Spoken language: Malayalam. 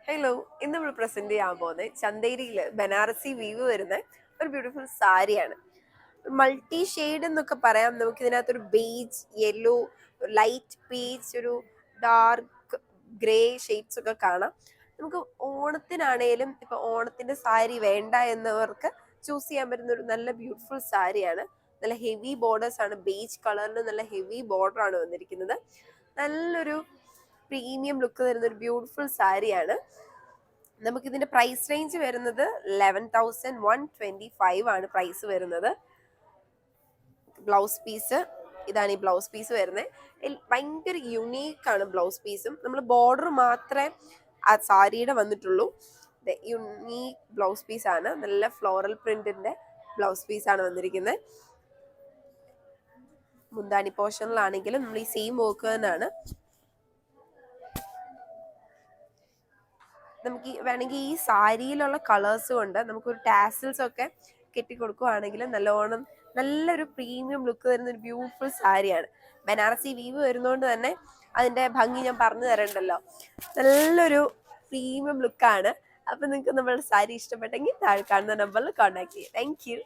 ഹലോ, ഇന്ന് നമ്മൾ പ്രസന്റ് ചെയ്യാൻ പോകുന്നത് ചന്തേരിയിൽ ബനാറസി വീവ് വരുന്ന ഒരു ബ്യൂട്ടിഫുൾ സാരിയാണ്. മൾട്ടി ഷെയ്ഡ് എന്നൊക്കെ പറയാം. നമുക്ക് ഇതിനകത്തൊരു ബേജ്, യെല്ലോ, ലൈറ്റ് പീച്ച്, ഒരു ഡാർക്ക് ഗ്രേ ഷെയ്ഡ്സ് ഒക്കെ കാണാം. നമുക്ക് ഓണത്തിനാണേലും ഇപ്പൊ ഓണത്തിന്റെ സാരി വേണ്ട എന്നവർക്ക് ചൂസ് ചെയ്യാൻ പറ്റുന്ന ഒരു നല്ല ബ്യൂട്ടിഫുൾ സാരിയാണ്. നല്ല ഹെവി ബോർഡേഴ്സ് ആണ്, ബേജ് കളറിൽ നല്ല ഹെവി ബോർഡർ ആണ് വന്നിരിക്കുന്നത്. നല്ലൊരു പ്രീമിയം ലുക്ക് തരുന്ന ഒരു ബ്യൂട്ടിഫുൾ സാരിയാണ്. നമുക്ക് ഇതിന്റെ പ്രൈസ് റേഞ്ച് വരുന്നത് 11,125 ആണ് പ്രൈസ് വരുന്നത്. ബ്ലൗസ് പീസ് ഇതാണ് ഈ ബ്ലൗസ് പീസ് വരുന്നത്. ഭയങ്കര യുണീക്ക് ആണ് ബ്ലൗസ് പീസും. നമ്മൾ ബോർഡർ മാത്രമേ ആ സാരിയുടെ വന്നിട്ടുള്ളൂ. യുണീക്ക് ബ്ലൗസ് പീസ് ആണ്. നല്ല ഫ്ലോറൽ പ്രിന്റിന്റെ ബ്ലൗസ് പീസ് ആണ് വന്നിരിക്കുന്നത്. മുന്താണി പോർഷനിലാണെങ്കിലും നമ്മൾ ഈ സെയിം വർക്ക് തന്നെയാണ്. നമുക്ക് വേണമെങ്കിൽ ഈ സാരിയിലുള്ള കളേഴ്സ് കൊണ്ട് നമുക്കൊരു ടാസിൽസ് ഒക്കെ കെട്ടിക്കൊടുക്കുകയാണെങ്കിൽ നല്ലൊരു പ്രീമിയം ലുക്ക് തരുന്ന ഒരു ബ്യൂട്ടിഫുൾ സാരിയാണ്. ബനാറസി വീവ് വരുന്നതുകൊണ്ട് തന്നെ അതിന്റെ ഭംഗി ഞാൻ പറഞ്ഞു തരണ്ടല്ലോ. നല്ലൊരു പ്രീമിയം ലുക്കാണ്. അപ്പൊ നിങ്ങൾക്ക് നമ്മുടെ സാരി ഇഷ്ടപ്പെട്ടെങ്കിൽ താഴെ കാണുന്ന നമ്പറിൽ കോൺടാക്ട് ചെയ്യാം. Thank you.